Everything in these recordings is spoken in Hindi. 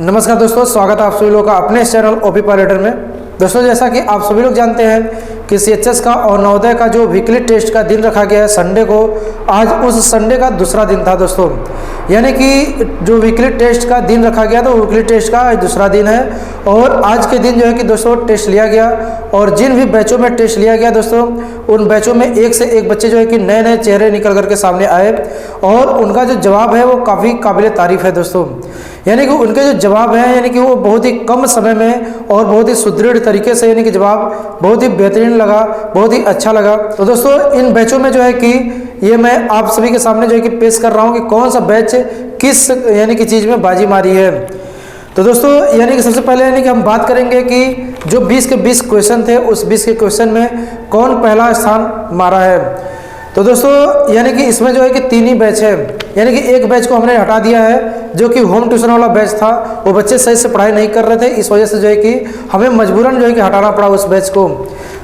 नमस्कार दोस्तों, स्वागत है आप सभी लोगों का अपने इस चैनल ओपी पायलटर में। दोस्तों, जैसा कि आप सभी लोग जानते हैं कि सीएचएस का और नवोदय का जो वीकली टेस्ट का दिन रखा गया है संडे को, आज उस संडे का दूसरा दिन था दोस्तों। यानी कि जो वीकली टेस्ट का दिन रखा गया था वो वीकली टेस्ट का आज दूसरा दिन है और आज के दिन जो है कि दोस्तों टेस्ट लिया गया और जिन भी बैचों में टेस्ट लिया गया दोस्तों, उन बैचों में एक से एक बच्चे जो है कि नए नए चेहरे निकल करके सामने आए और उनका जो जवाब है वो काफ़ी काबिल तारीफ़ है दोस्तों। यानी कि उनके जो जवाब हैं यानी कि वो बहुत ही कम समय में और बहुत ही सुदृढ़ तरीके से यानी कि जवाब बहुत ही बेहतरीन लगा, बहुत ही अच्छा लगा। तो दोस्तों, इन बैचों में जो है कि ये मैं आप सभी के सामने जो है कि पेश कर रहा हूँ कि कौन सा बैच किस यानी कि चीज़ में बाजी मारी है। तो दोस्तों, यानी कि सबसे पहले यानी कि हम बात करेंगे कि जो 20 के 20 क्वेश्चन थे उस 20 के क्वेश्चन में कौन पहला स्थान मारा है। तो दोस्तों, यानी कि इसमें जो है कि 3 ही बैच है। यानी कि एक बैच को हमने हटा दिया है जो कि होम ट्यूशन वाला बैच था, वो बच्चे सही से पढ़ाई नहीं कर रहे थे, इस वजह से जो है कि हमें मजबूरन जो है कि हटाना पड़ा उस बैच को।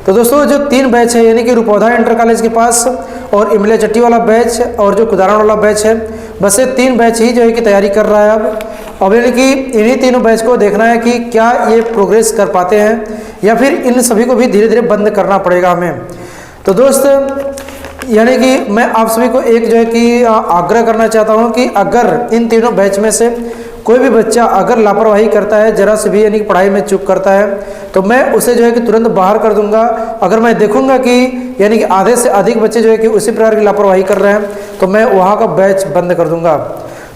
तो दोस्तों, जो 3 बैच है यानी कि रुपौधा इंटर कॉलेज के पास और इमले चट्टी वाला बैच और जो कुदारण वाला बैच है, बस ये 3 बैच ही जो है कि तैयारी कर रहा है। अब यानी कि इन्हीं तीनों बैच को देखना है कि क्या ये प्रोग्रेस कर पाते हैं या फिर इन सभी को भी धीरे धीरे बंद करना पड़ेगा हमें। तो दोस्त, यानी कि मैं आप सभी को एक जो है कि आग्रह करना चाहता हूं कि अगर इन तीनों बैच में से कोई भी बच्चा अगर लापरवाही करता है, जरा से भी यानी कि पढ़ाई में चूक करता है, तो मैं उसे जो है कि तुरंत बाहर कर दूंगा। अगर मैं देखूंगा कि यानी कि आधे से अधिक बच्चे जो है कि उसी प्रकार की लापरवाही कर रहे हैं तो मैं वहाँ का बैच बंद कर दूंगा।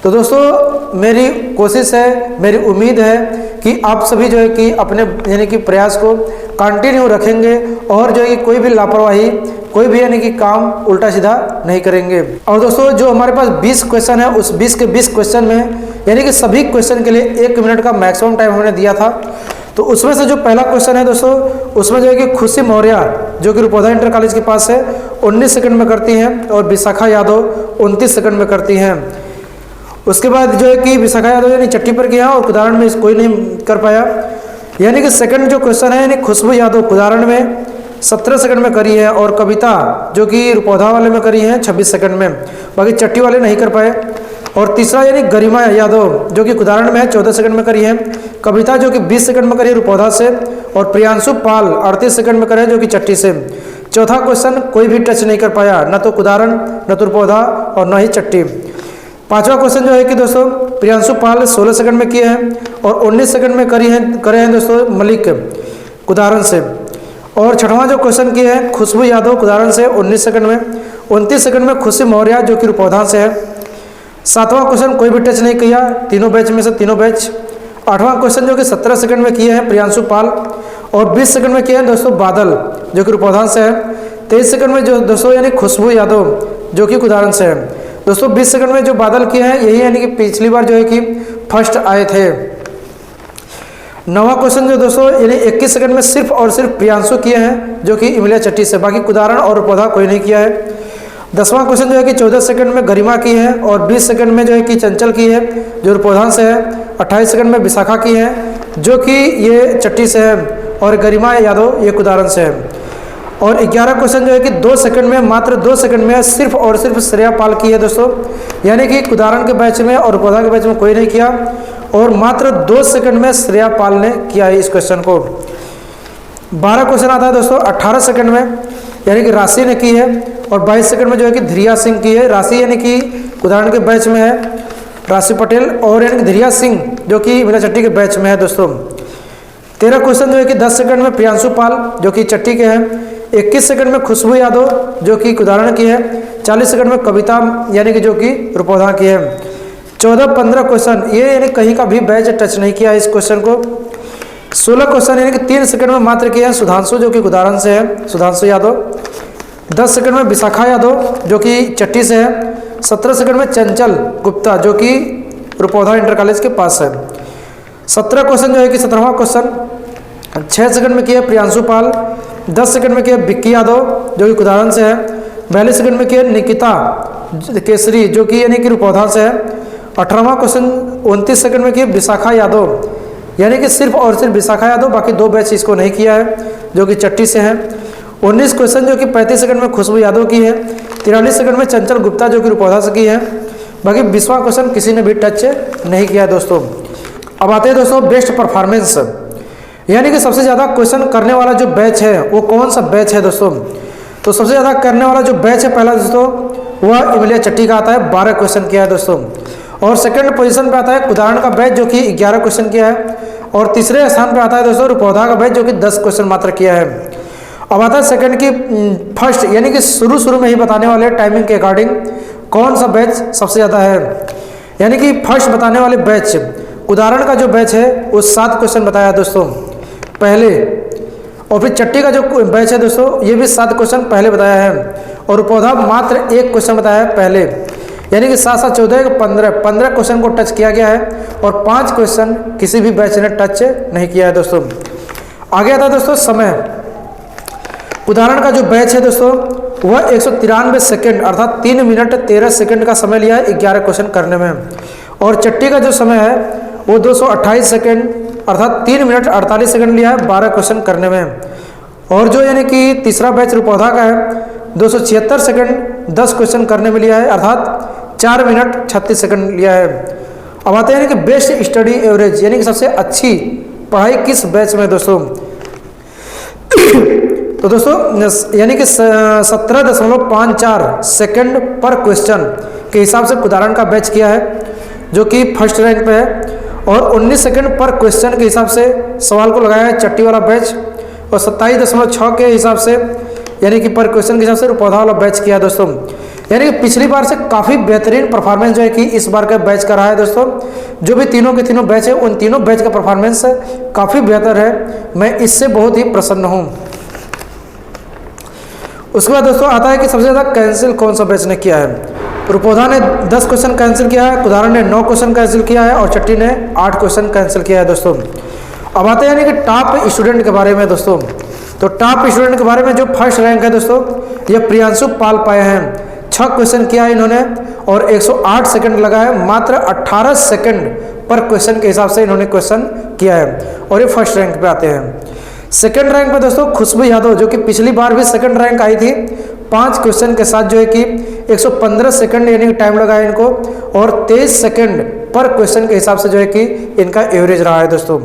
तो दोस्तों, मेरी कोशिश है, मेरी उम्मीद है कि आप सभी जो है कि अपने यानी कि प्रयास को कंटिन्यू रखेंगे और जो है कि कोई भी लापरवाही, कोई भी यानी कि काम उल्टा सीधा नहीं करेंगे। और दोस्तों, जो हमारे पास 20 क्वेश्चन है उस 20 के 20 क्वेश्चन में यानी कि सभी क्वेश्चन के लिए 1 मिनट का मैक्सिमम टाइम हमने दिया था। तो उसमें से जो पहला क्वेश्चन है दोस्तों, उसमें जो है कि खुशी मौर्य जो कि रुपौधा इंटर कॉलेज के पास है 19 सेकंड में करती हैं और विशाखा यादव 29 सेकंड में करती हैं। उसके बाद जो है कि विशाखा यादव यानी चट्टी पर किया और कुदारण में कोई नहीं कर पाया। यानी कि सेकंड जो क्वेश्चन है यानी खुशबू यादव कुदारण में 17 सेकंड में करी है और कविता जो कि रुपौधा वाले में करी है 26 सेकंड में, बाकी चट्टी वाले नहीं कर पाए। और तीसरा यानी गरिमा यादव जो कि कुदारण में है 14 सेकंड में करी है, कविता जो कि 20 सेकंड में करी है रुपौधा से और प्रियांशु पाल 38 सेकंड में करे जो कि चट्टी से। चौथा क्वेश्चन कोई भी टच नहीं कर पाया, न तो कुदारण, न तो रुपौधा और न ही चट्टी। पांचवा क्वेश्चन जो है कि दोस्तों प्रियांशु पाल 16 सेकंड में किए हैं और 19 सेकंड में करे हैं दोस्तों मलिक कुदारण से। और छठवां जो क्वेश्चन किए हैं खुशबू यादव कुदारण से 19 सेकंड में, 29 सेकंड में खुशी मौर्य जो कि रुपौधा से है। सातवां क्वेश्चन कोई भी टच नहीं किया, तीनों बैच में से तीनों बैच। आठवां क्वेश्चन जो कि 17 सेकंड में किए हैं प्रियांशु पाल और 20 सेकंड में किए हैं दोस्तों बादल जो कि रुपौधा से है। 23 सेकंड में जो दोस्तों यानी खुशबू यादव जो कि कुदारण से है। दोस्तों 20 सेकंड में जो बादल किए हैं यही यानी कि पिछली बार जो है कि फर्स्ट आए थे। 9वां क्वेश्चन जो दोस्तों यानी 21 सेकंड में सिर्फ और सिर्फ प्रियांशु किए हैं जो कि इमलिया चट्टी से, बाकी कुदारण और रुपौधा कोई नहीं किया है। 10वां क्वेश्चन जो है कि 14 सेकंड में गरिमा की है और 20 सेकंड में जो है कि चंचल की है जो रुपौधा से है। 28 सेकंड में विशाखा की है जो कि ये चट्टी से है और गरिमा यादव ये कुदारण से है। और 11 क्वेश्चन जो है कि 2 सेकंड में, मात्र 2 सेकंड में सिर्फ और सिर्फ श्रेया पाल की है दोस्तों, यानी कि कुदारण के बैच में और रुपौधा के बैच में कोई नहीं किया और मात्र 2 सेकंड में श्रेया पाल ने किया है इस क्वेश्चन को। 12 क्वेश्चन आता है दोस्तों 18 सेकंड में, यानी कि राशि ने की है और 22 सेकंड में जो है कि धीरिया सिंह की है। राशि यानी कि कुदारण के बैच में है राशि पटेल और यानी कि धीरिया सिंह जो कि इमला चट्टी के बैच में है दोस्तों। 13 क्वेश्चन जो है कि 10 सेकंड में प्रियांशु पाल जो कि चट्टी के हैं। 21 सेकंड में खुशबू यादव जो कि कुदारण की है। 40 सेकंड में कविता यानी कि जो कि रुपौधा की है। 14-15 क्वेश्चन ये यानी कहीं का भी बैच टच नहीं किया इस क्वेश्चन को। 16 क्वेश्चन यानी कि 3 सेकंड में मात्र किए हैं सुधांशु जो कि कुदारण से है, सुधांशु यादव। 10 सेकंड में विशाखा यादव जो कि चट्टी से है। 17 सेकंड में चंचल गुप्ता जो कि रुपौधा इंटर कॉलेज के पास है। 17 क्वेश्चन जो है कि 17वां क्वेश्चन 6 सेकंड में किया प्रियांशु पाल। 10 सेकंड में किया विक्की यादव जो कि कुदारण से है। 42 सेकंड में किया निकिता केसरी जो कि यानी कि रुपौधा से है। 18वां क्वेश्चन 29 सेकंड में किया विशाखा यादव यानी कि सिर्फ और सिर्फ विशाखा यादव, बाकी 2 बैच इसको नहीं किया है जो कि चट्टी से है। 19 क्वेश्चन जो कि 35 सेकंड में खुशबू यादव की है। 43 सेकंड में चंचल गुप्ता जो कि रुपौधा से की है। बाकी 20वां क्वेश्चन किसी ने भी टच नहीं किया दोस्तों। अब आते हैं दोस्तों बेस्ट परफॉर्मेंस, यानी कि सबसे ज़्यादा क्वेश्चन करने वाला जो बैच है वो कौन सा बैच है दोस्तों। तो सबसे ज़्यादा करने वाला जो बैच है पहला दोस्तों वह इमलिया चट्टी का आता है, 12 क्वेश्चन किया है दोस्तों। और सेकंड पोजीशन पे आता है उदाहरण का बैच जो कि 11 क्वेश्चन किया है। और तीसरे स्थान पे आता है दोस्तों रुपौधा का बैच जो कि 10 क्वेश्चन मात्र किया है। अब आता है सेकंड की फर्स्ट, यानी कि शुरू में ही बताने वाले टाइमिंग के अकॉर्डिंग कौन सा बैच सबसे ज़्यादा है, यानी कि फर्स्ट बताने वाले बैच उदाहरण का जो बैच है वो 7 क्वेश्चन बताया दोस्तों पहले, और फिर चट्टी का जो बैच है दोस्तों ये भी 7 क्वेश्चन पहले बताया है, और पौधा मात्र 1 क्वेश्चन बताया है पहले, यानी कि 7 7 14 15 क्वेश्चन को टच किया गया है और 5 क्वेश्चन किसी भी बैच ने टच नहीं किया है दोस्तों। आगे आता है दोस्तों समय, उदाहरण का जो बैच है दोस्तों वह 193 सेकंड अर्थात 3 मिनट 13 सेकंड का समय लिया है 11 क्वेश्चन करने में, और चट्टी का जो समय है वो 228 सेकंड अर्थात 3 मिनट 48 सेकंड लिया है 12 क्वेश्चन करने में, और जो यानी कि तीसरा बैच रुपौधा का है 276 सेकंड 10 क्वेश्चन करने में लिया है अर्थात 4 मिनट 36 सेकंड लिया है। अब आते हैं कि बेस्ट स्टडी एवरेज, यानी कि सबसे अच्छी पढ़ाई किस बैच में दोस्तों। तो दोस्तों यानी कि 17.54 सेकंड पर क्वेश्चन के हिसाब से उदाहरण का बैच किया है जो कि फर्स्ट रैंक पे है, और 19 सेकंड पर क्वेश्चन के हिसाब से सवाल को लगाया है चट्टी वाला बैच, और 27.6 के हिसाब से यानी कि पर क्वेश्चन के हिसाब से पौधा वाला बैच किया है दोस्तों। यानी कि पिछली बार से काफ़ी बेहतरीन परफॉर्मेंस जो है कि इस बार का बैच का रहा है दोस्तों। जो भी तीनों के तीनों बैच है उन तीनों बैच का परफॉर्मेंस काफ़ी बेहतर है, मैं इससे बहुत ही प्रसन्न हूँ। उसके बाद दोस्तों आता है कि सबसे ज़्यादा कैंसिल कौन सा बैच ने किया है। रुपौधा ने 10 क्वेश्चन कैंसिल किया है, उदाहरण ने 9 क्वेश्चन कैंसिल किया है, और चट्टी ने 8 क्वेश्चन कैंसिल किया है दोस्तों। अब आते हैं यानी कि टॉप स्टूडेंट के बारे में दोस्तों। तो टॉप स्टूडेंट के बारे में जो फर्स्ट रैंक है दोस्तों ये प्रियांशु पाल पाए हैं, 6 क्वेश्चन किया है इन्होंने और 108 सेकंड लगा है, मात्र 18 सेकंड पर क्वेश्चन के हिसाब से इन्होंने क्वेश्चन किया है, और ये फर्स्ट रैंक पे आते हैं। सेकंड रैंक पे दोस्तों खुशबू यादव जो कि पिछली बार भी सेकंड रैंक आई थी, 5 क्वेश्चन के साथ जो है कि 115 सेकंड यानी कि टाइम लगा है इनको, और 23 सेकंड पर क्वेश्चन के हिसाब से जो है कि इनका एवरेज रहा है दोस्तों।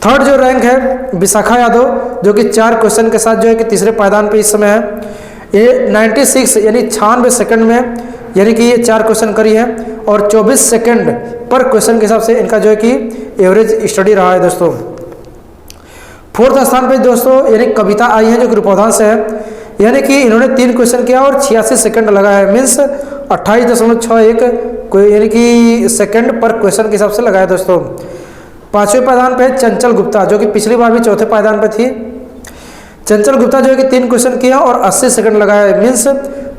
थर्ड जो रैंक है विशाखा यादव जो कि 4 क्वेश्चन के साथ जो है कि तीसरे पायदान पे इस समय है, ये 96 यानी 96 सेकंड में यानी कि ये 4 क्वेश्चन करी है, और 24 सेकंड पर क्वेश्चन के हिसाब से इनका जो है कि एवरेज स्टडी रहा है दोस्तों। फोर्थ स्थान पे दोस्तों यानी कविता आई है जो कि रुपौधा से है, यानी कि इन्होंने 3 क्वेश्चन किया और 86 सेकंड लगा है, मीन्स 28.61 यानी कि सेकंड पर क्वेश्चन के हिसाब से लगाया दोस्तों। 5वें पायदान पे चंचल गुप्ता जो कि पिछली बार भी 4थे पायदान पे थी। चंचल गुप्ता जो है कि 3 क्वेश्चन किया और 80 सेकंड लगाया है, मीन्स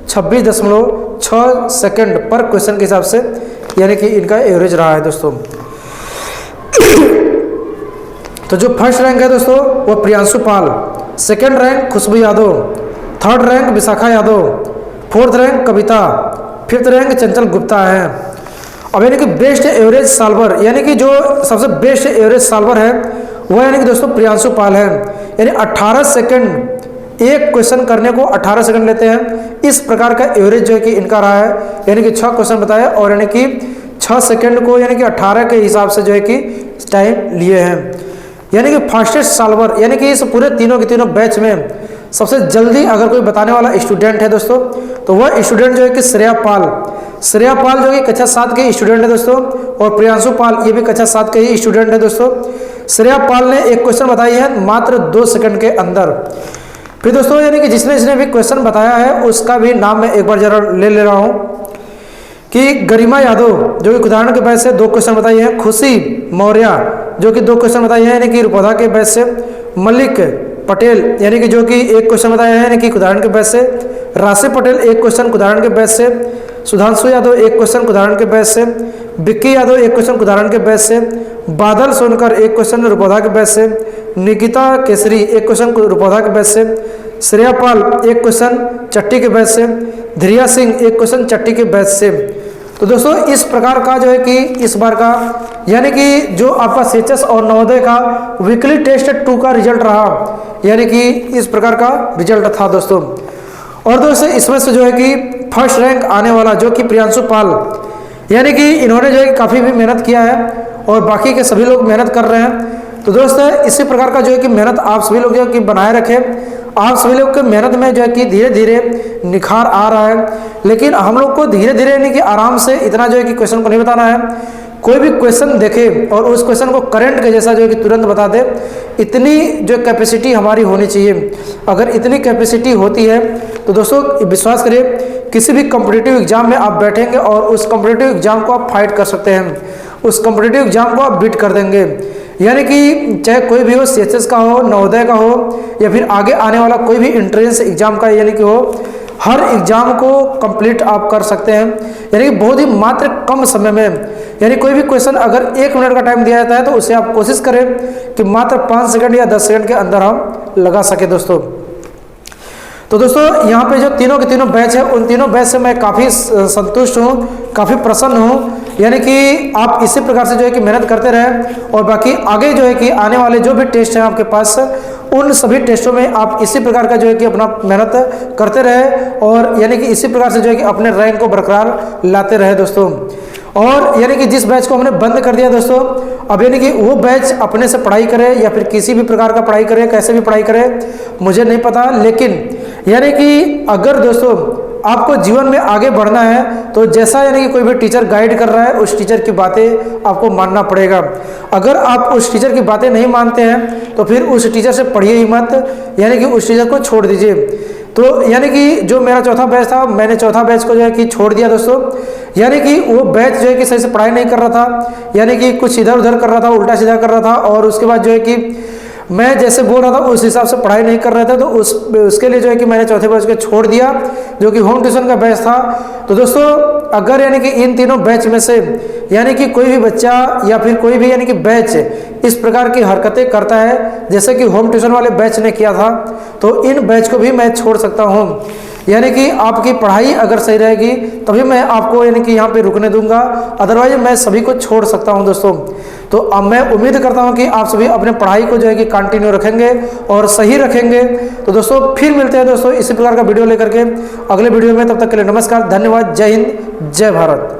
26.6 सेकंड पर क्वेश्चन के हिसाब से यानी कि इनका एवरेज रहा है दोस्तों। तो जो फर्स्ट रैंक है दोस्तों वो Priyanshu Pal, second rank Khushbu Yadav, third rank Vishakha Yadav, fourth rank Kavita, fifth rank Chanchal Gupta है। अब यानी कि बेस्ट एवरेज सॉल्वर यानी कि जो सबसे बेस्ट एवरेज सॉल्वर है वो यानी कि दोस्तों प्रियांशु पाल है, यानी 18 सेकंड एक क्वेश्चन करने को 18 सेकंड लेते हैं। इस प्रकार का एवरेज जो है कि इनका रहा है, यानी कि 6 क्वेश्चन बताया और यानी कि 6 सेकंड को यानी कि 18 के हिसाब से जो है कि टाइम लिए हैं, यानी कि फास्टेस्ट सॉल्वर। यानी कि इस पूरे तीनों के तीनों बैच में सबसे जल्दी अगर कोई बताने वाला स्टूडेंट है दोस्तों तो वह स्टूडेंट जो है कि श्रेया पाल जो कि कक्षा 7 के स्टूडेंट है दोस्तों, और प्रियांशु पाल ये भी कक्षा 7 के ही स्टूडेंट है दोस्तों। श्रेया पाल ने एक क्वेश्चन बताई है मात्र 2 सेकंड के अंदर। फिर दोस्तों यानी कि जिसने भी क्वेश्चन बताया है उसका भी नाम मैं एक बार जरा ले रहा हूँ कि गरिमा यादव जो कि उदाहरण के बैच से 2 क्वेश्चन बताई है, खुशी मौर्य जो कि 2 क्वेश्चन बताई है यानी कि रुपौधा के बैच से, मलिक पटेल यानी कि जो कि 1 क्वेश्चन बताया है यानी कि उदाहरण के बैच से, राशि पटेल 1 क्वेश्चन उदाहरण के बैच से, सुधांशु यादव 1 क्वेश्चन उदाहरण के बैच से, विक्की यादव 1 क्वेश्चन उदाहरण के बैच से, बादल सोनकर 1 क्वेश्चन रुपौधा के बैच से, निकिता केसरी 1 क्वेश्चन रुपौधा के बैच से, श्रेया पाल 1 क्वेश्चन चट्टी के बैच से, धीरिया सिंह 1 क्वेश्चन चट्टी के बैच से। तो दोस्तों इस प्रकार का जो है कि इस बार का यानी कि जो आपका सीएचएस और नवोदय का वीकली टेस्ट 2 का रिजल्ट रहा, यानी कि इस प्रकार का रिजल्ट था दोस्तों। और दोस्तों इसमें से जो है कि फर्स्ट रैंक आने वाला जो कि प्रियांशु पाल यानी कि इन्होंने जो है काफ़ी भी मेहनत किया है और बाकी के सभी लोग मेहनत कर रहे हैं। तो दोस्तों इसी प्रकार का जो है कि मेहनत आप सभी लोग जो है कि बनाए रखें। आप सभी लोग के मेहनत में जो है कि धीरे धीरे निखार आ रहा है, लेकिन हम लोग को धीरे धीरे यानी कि आराम से इतना जो है कि क्वेश्चन को नहीं बताना है। कोई भी क्वेश्चन देखे और उस क्वेश्चन को करंट के जैसा जो है कि तुरंत बता दे, इतनी जो कैपेसिटी हमारी होनी चाहिए। अगर इतनी कैपेसिटी होती है तो दोस्तों विश्वास करिए, किसी भी कॉम्पिटिटिव एग्जाम में आप बैठेंगे और उस कॉम्पिटिटिव एग्जाम को आप फाइट कर सकते हैं, उस कॉम्पिटिटिव एग्जाम को आप बीट कर देंगे। यानी कि चाहे कोई भी हो, CHS का हो, नवोदय का हो, या फिर आगे आने वाला कोई भी एंट्रेंस एग्जाम का यानी कि हो, हर एग्जाम को कंप्लीट आप कर सकते हैं। यानी कि बहुत ही मात्र कम समय में, यानी कोई भी क्वेश्चन अगर 1 मिनट का टाइम दिया जाता है तो उसे आप कोशिश करें कि मात्र 5 सेकंड या 10 सेकंड के अंदर हम लगा सके दोस्तों। तो दोस्तों यहाँ पे जो तीनों के तीनों बैच है, उन तीनों बैच से मैं काफ़ी संतुष्ट हूँ, काफ़ी प्रसन्न हूँ। यानी कि आप इसी प्रकार से जो है कि मेहनत करते रहें और बाकी आगे जो है कि आने वाले जो भी टेस्ट हैं आपके पास, उन सभी टेस्टों में आप इसी प्रकार का जो है कि अपना मेहनत करते रहे और यानी कि इसी प्रकार से जो है कि अपने रैंक को बरकरार लाते रहे दोस्तों। और यानी कि जिस बैच को हमने बंद कर दिया दोस्तों, अब यानी कि वो बैच अपने से पढ़ाई करे या फिर किसी भी प्रकार का पढ़ाई करे, कैसे भी पढ़ाई करे मुझे नहीं पता, लेकिन यानी कि अगर दोस्तों आपको जीवन में आगे बढ़ना है तो जैसा यानी कि कोई भी टीचर गाइड कर रहा है, उस टीचर की बातें आपको मानना पड़ेगा। अगर आप उस टीचर की बातें नहीं मानते हैं तो फिर उस टीचर से पढ़िए ही मत, यानी कि उस टीचर को छोड़ दीजिए। तो यानी कि जो मेरा चौथा बैच था, मैंने चौथा बैच को जो है कि छोड़ दिया दोस्तों। यानी कि वो बैच जो है कि सही से पढ़ाई नहीं कर रहा था, यानी कि कुछ इधर उधर कर रहा था, उल्टा सीधा कर रहा था, और उसके बाद जो है कि मैं जैसे बोल रहा था उस हिसाब से पढ़ाई नहीं कर रहे थे, तो उसके लिए जो है कि मैंने चौथे बैच को छोड़ दिया, जो कि होम ट्यूशन का बैच था। तो दोस्तों अगर यानी कि इन तीनों बैच में से यानी कि कोई भी बच्चा या फिर कोई भी यानी कि बैच इस प्रकार की हरकतें करता है जैसे कि होम ट्यूशन वाले बैच ने किया था, तो इन बैच को भी मैं छोड़ सकता हूँ। यानी कि आपकी पढ़ाई अगर सही रहेगी तभी मैं आपको यानी कि यहाँ पे रुकने दूंगा, अदरवाइज मैं सभी को छोड़ सकता हूँ दोस्तों। तो अब मैं उम्मीद करता हूँ कि आप सभी अपने पढ़ाई को जो है कि कंटिन्यू रखेंगे और सही रखेंगे। तो दोस्तों फिर मिलते हैं दोस्तों इसी प्रकार का वीडियो लेकर के अगले वीडियो में, तब तक के लिए नमस्कार, धन्यवाद, जय हिंद, जय भारत।